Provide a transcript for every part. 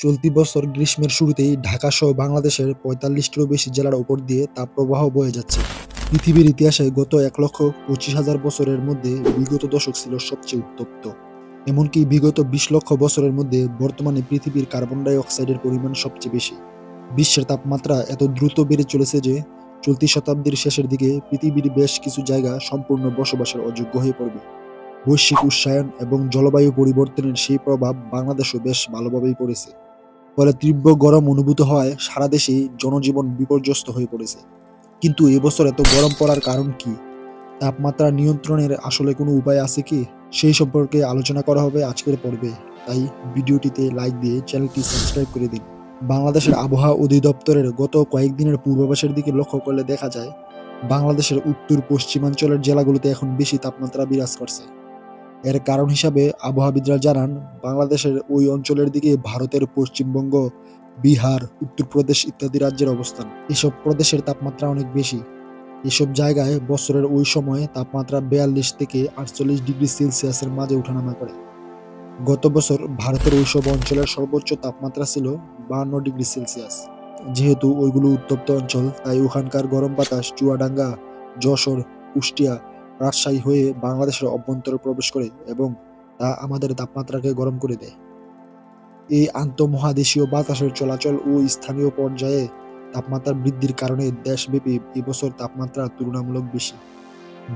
চলতি বছর গ্রীষ্মের শুরুতেই ঢাকাসহ বাংলাদেশের ৪৫টিরও বেশি জেলার ওপর দিয়ে তাপপ্রবাহ বয়ে যাচ্ছে। পৃথিবীর ইতিহাসে গত ১,২৫,০০০ বছরের মধ্যে বিগত দশক ছিল সবচেয়ে উত্তপ্ত। এমনকি বিগত ২০ লক্ষ বছরের মধ্যে বর্তমানে পৃথিবীর কার্বন ডাই অক্সাইডের পরিমাণ সবচেয়ে বেশি। বিশ্বের তাপমাত্রা এত দ্রুত বেড়ে চলেছে যে চলতি শতাব্দীর শেষের দিকে পৃথিবীর বেশ কিছু জায়গা সম্পূর্ণ বসবাসের অযোগ্য হয়ে পড়বে। বৈশ্বিক উষ্ণায়ন এবং জলবায়ু পরিবর্তনের সেই প্রভাব বাংলাদেশও বেশ ভালোভাবেই পড়েছে। ফলে তীব্র গরম অনুভূত হওয়ায় সারা দেশেই জনজীবন বিপর্যস্ত হয়ে পড়েছে। কিন্তু এবছর এত গরম পড়ার কারণ কি? তাপমাত্রা নিয়ন্ত্রণের আসলে কোনো উপায় আছে কি? সেই সম্পর্কে আলোচনা করা হবে আজকের পর্বে। তাই ভিডিওটিতে লাইক দিয়ে চ্যানেলটি সাবস্ক্রাইব করে দিন। বাংলাদেশের আবহাওয়া অধিদপ্তরের গত কয়েকদিনের পূর্বাভাসের দিকে লক্ষ্য করলে দেখা যায়, বাংলাদেশের উত্তর পশ্চিমাঞ্চলের জেলাগুলোতে এখন বেশি তাপমাত্রা বিরাজ করছে। এর কারণ হিসাবে আবহাওয়াবিদরা জানান, বাংলাদেশের ওই অঞ্চলের দিকে ভারতের পশ্চিমবঙ্গ, বিহার, উত্তরপ্রদেশ ইত্যাদি রাজ্যের অবস্থান। এসব প্রদেশের তাপমাত্রা অনেক বেশি। এসব জায়গায় বছরের ওই সময়ে তাপমাত্রা ৪২ থেকে ৪৮ ডিগ্রি সেলসিয়াসের মাঝে ওঠানামা করে। গত বছর ভারতের ওইসব অঞ্চলের সর্বোচ্চ তাপমাত্রা ছিল ৫২ ডিগ্রি সেলসিয়াস। যেহেতু ওইগুলো উত্তপ্ত অঞ্চল, তাই ওখানকার গরম বাতাস চুয়াডাঙ্গা, যশোর, কুষ্টিয়া, রাজশাহী হয়ে বাংলাদেশের অভ্যন্তরে প্রবেশ করে এবং তা আমাদের তাপমাত্রাকে গরম করে দেয়। এই আন্তঃমহাদেশীয় বাতাসের চলাচল ও স্থানীয় পর্যায়ে তাপমাত্রা বৃদ্ধির কারণে দেশব্যাপী এবছর তাপমাত্রা তুলনামূলক বেশি।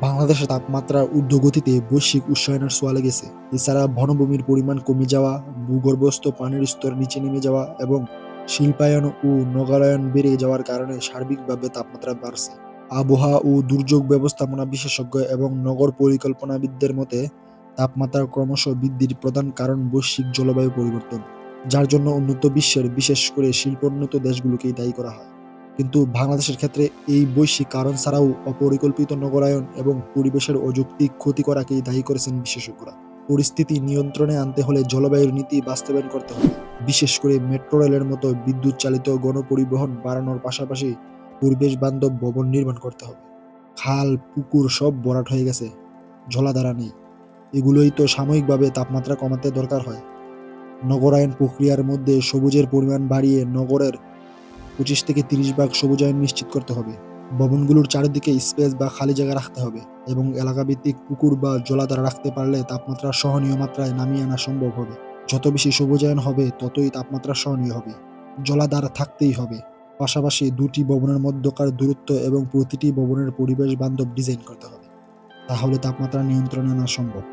বাংলাদেশের তাপমাত্রার ঊর্ধ্বগতিতে বৈশ্বিক উষ্ণায়নের ছোঁয়া লেগেছে। এছাড়া বনভূমির পরিমাণ কমে যাওয়া, ভূগর্ভস্থ পানির স্তর নিচে নেমে যাওয়া এবং শিল্পায়ন ও নগরায়ন বেড়ে যাওয়ার কারণে সার্বিকভাবে তাপমাত্রা বাড়ছে। আবহাওয়া ও দুর্যোগ ব্যবস্থাপনা বিশেষজ্ঞ এবং নগর পরিকল্পনাবিদদের মতে, তাপমাত্রার ক্রমশ বৃদ্ধির প্রধান কারণ বৈশ্বিক জলবায়ু পরিবর্তন, যার জন্য উন্নত বিশ্বের বিশেষ করে শিল্পোন্নত দেশগুলোকেই দায়ী করা হয়। কিন্তু বাংলাদেশের ক্ষেত্রে এই বৈশ্বিক কারণ ছাড়াও অপরিকল্পিত নগরায়ন এবং পরিবেশের অযৌক্তিক ক্ষতি করাকেই দায়ী করেছেন বিশেষজ্ঞরা। পরিস্থিতি নিয়ন্ত্রণে আনতে হলে জলবায়ুর নীতি বাস্তবায়ন করতে হবে। বিশেষ করে মেট্রো রেলের মতো বিদ্যুৎ চালিত গণপরিবহন বাড়ানোর পাশাপাশি পরিবেশ বান্ধব ভবন নির্মাণ করতে হবে। খাল, পুকুর সব ভরাট হয়ে গেছে, জলাধার নেই। এগুলোই তো সাময়িকভাবে তাপমাত্রা কমাতে দরকার হয়। নগরায়ন প্রক্রিয়ার মধ্যে সবুজের পরিমাণ বাড়িয়ে নগরের ২৫ থেকে ৩০ ভাগ সবুজায়ন নিশ্চিত করতে হবে। ভবনগুলোর চারিদিকে স্পেস বা খালি জায়গা রাখতে হবে এবং এলাকাভিত্তিক পুকুর বা জলাধার রাখতে পারলে তাপমাত্রা সহনীয় মাত্রায় নামিয়ে আনা সম্ভব হবে। যত বেশি সবুজায়ন হবে ততই তাপমাত্রা সহনীয় হবে। জলাধার থাকতেই হবে। পাশাপাশি দুটি ভবনের মধ্যকার দূরত্ব এবং প্রতিটি ভবনের পরিবেশ বান্ধব ডিজাইন করতে হবে। তাহলে তাপমাত্রা নিয়ন্ত্রণে আনা সম্ভব।